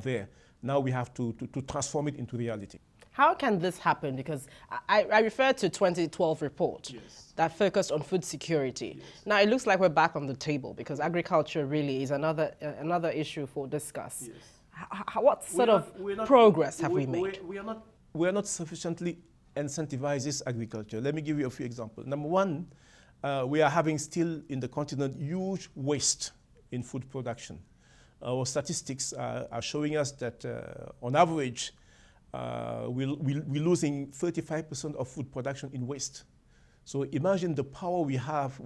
there. Now we have to transform it into reality. How can this happen? Because I referred to 2012 report that focused on food security. Now it looks like we're back on the table because agriculture really is another issue for discuss. What sort of progress have we made? We are not sufficiently incentivizes agriculture. Let me give you a few examples. Number one, we are having still in the continent huge waste in food production. Our statistics are showing us that on average, we're losing 35% of food production in waste. So imagine the power we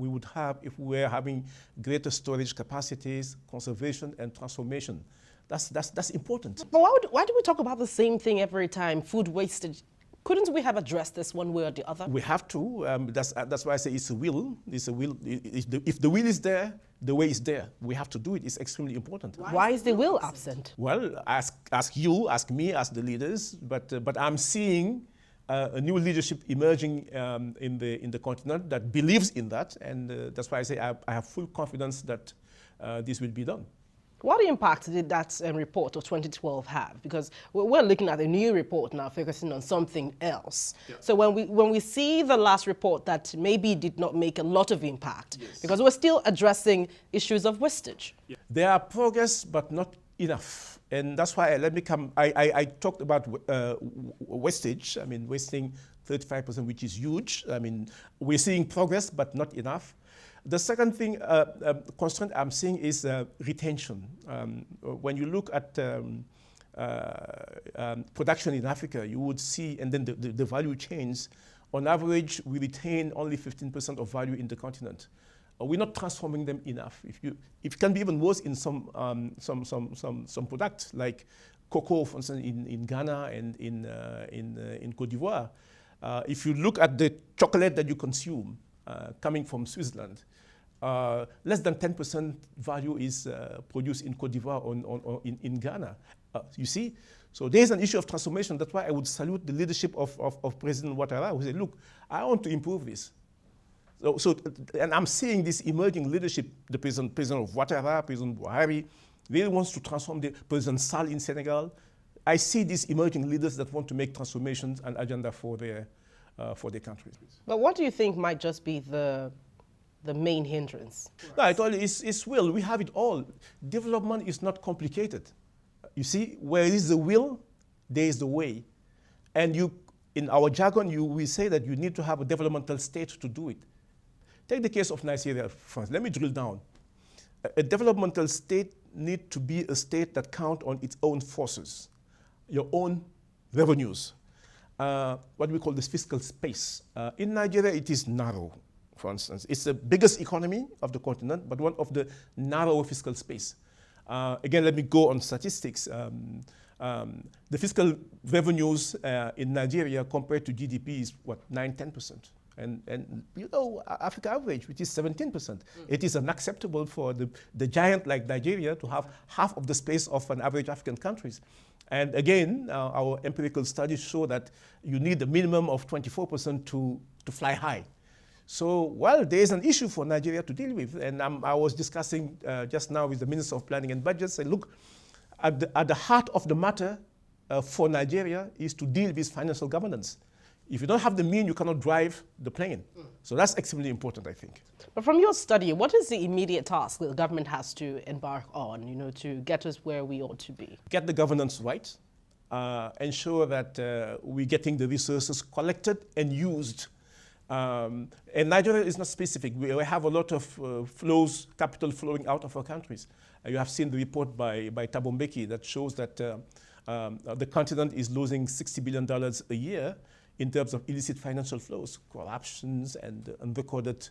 would have if we were having greater storage capacities, conservation, and transformation. That's important. But why do we talk about the same thing every time, food wastage? Couldn't we have addressed this one way or the other? We have to. That's why I say it's a will. It's a will. If the will is there, the way is there. We have to do it. It's extremely important. Why is the will absent? Well, ask you, ask me, ask the leaders. But I'm seeing a new leadership emerging in the continent that believes in that, and that's why I say I have full confidence that this will be done. What impact did that report of 2012 have? Because we're looking at a new report now, focusing on something else. Yeah. So when we see the last report that maybe did not make a lot of impact, because we're still addressing issues of wastage. Yeah. There are progress, but not enough. And that's why I talked about wastage. I mean, wasting 35%, which is huge. I mean, we're seeing progress, but not enough. The second thing, constraint I'm seeing is retention. When you look at production in Africa, you would see, and then the value chains, on average, we retain only 15% of value in the continent. We're not transforming them enough. It can be even worse in some products, like cocoa, for instance, in Ghana and in Côte d'Ivoire. If you look at the chocolate that you consume, coming from Switzerland, less than 10% value is produced in Côte d'Ivoire or in Ghana. You see? So there's an issue of transformation. That's why I would salute the leadership of President Ouattara, who said, look, I want to improve this. And I'm seeing this emerging leadership, the President of Ouattara, President Buhari, really wants to transform President Sall in Senegal. I see these emerging leaders that want to make transformations an agenda for their countries. But what do you think might just be the main hindrance? No, I told you, it's will. We have it all. Development is not complicated. You see, where is the will, there is the way. And in our jargon, we say that you need to have a developmental state to do it. Take the case of Nigeria, France. Let me drill down. A developmental state needs to be a state that counts on its own forces, your own revenues. What we call this fiscal space. In Nigeria, it is narrow, for instance. It's the biggest economy of the continent, but one of the narrow fiscal space. Again, let me go on statistics. The fiscal revenues in Nigeria compared to GDP is, what, 9–10%. And you know, Africa average, which is 17%. It is unacceptable for the giant like Nigeria to have half of the space of an average African countries. And again, our empirical studies show that you need a minimum of 24% to fly high. So, well, there is an issue for Nigeria to deal with. And I was discussing just now with the Minister of Planning and Budget, saying, look, at the heart of the matter for Nigeria is to deal with financial governance. If you don't have the mean, you cannot drive the plane. So that's extremely important, I think. But from your study, what is the immediate task that the government has to embark on, you know, to get us where we ought to be? Get the governance right. Ensure that we're getting the resources collected and used. And Nigeria is not specific. We have a lot of flows, capital flowing out of our countries. You have seen the report by Thabo Mbeki that shows that the continent is losing $60 billion a year in terms of illicit financial flows, corruptions and unrecorded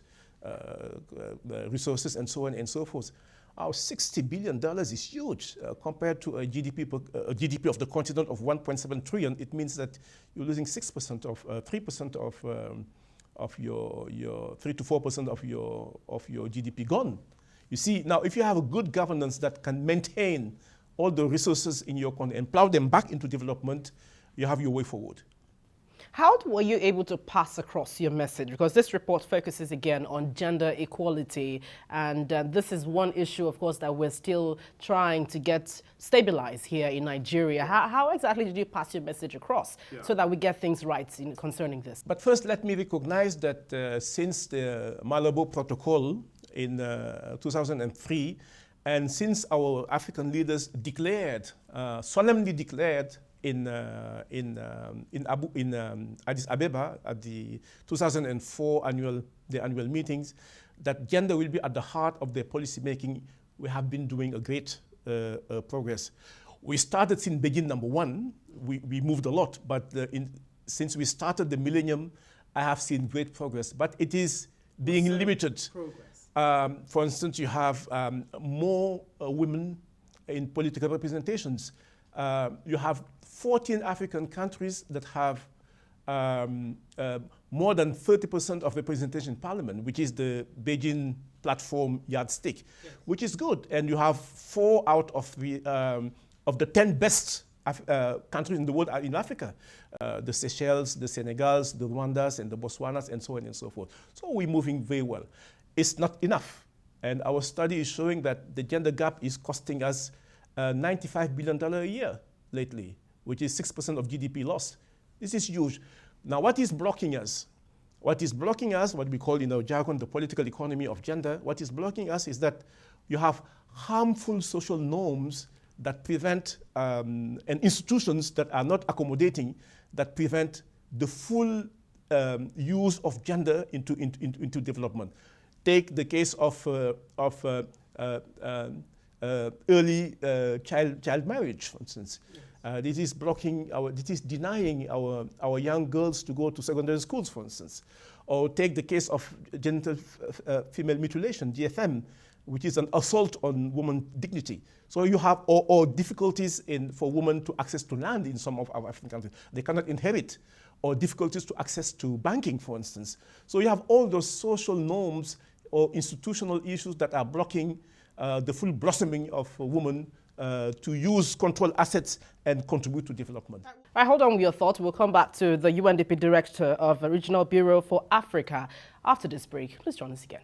resources and so on and so forth. Our $60 billion is huge compared to a GDP of the continent of 1.7 trillion. It means that you're losing 6% of 3% of your 3 to 4% of your GDP gone. You see, now if you have a good governance that can maintain all the resources in your country and plow them back into development, you have your way forward. How were you able to pass across your message? Because this report focuses again on gender equality, and this is one issue, of course, that we're still trying to get stabilized here in Nigeria. How exactly did you pass your message across so that we get things right concerning this? But first, let me recognize that since the Malabo Protocol in 2003, and since our African leaders declared, solemnly declared in Addis Ababa at the 2004 annual meetings, that gender will be at the heart of their policy making, we have been doing a great progress. We started since Beijing #1. We moved a lot, but since we started the millennium, I have seen great progress. But it is being limited. For instance, you have more women in political representations. You have 14 African countries that have more than 30% of representation in parliament, which is the Beijing platform yardstick, which is good. And you have 4 out of the 10 best countries in the world are in Africa. The Seychelles, the Senegals, the Rwandas, and the Botswanas, and so on and so forth. So we're moving very well. It's not enough. And our study is showing that the gender gap is costing us $95 billion a year lately, which is 6% of GDP loss. This is huge. Now, what is blocking us? What is blocking us, what we call in our jargon the political economy of gender, what is blocking us is that you have harmful social norms that prevent, and institutions that are not accommodating, that prevent the full use of gender into development. Take the case of early child marriage, for instance. This is denying our young girls to go to secondary schools, for instance. Or take the case of genital female mutilation, GFM, which is an assault on women's dignity. So you have or difficulties for women to access to land in some of our African countries. They cannot inherit, or difficulties to access to banking, for instance. So you have all those social norms or institutional issues that are blocking the full blossoming of women to control assets and contribute to development. All right, hold on with your thoughts. We'll come back to the UNDP Director of the Regional Bureau for Africa after this break. Please join us again.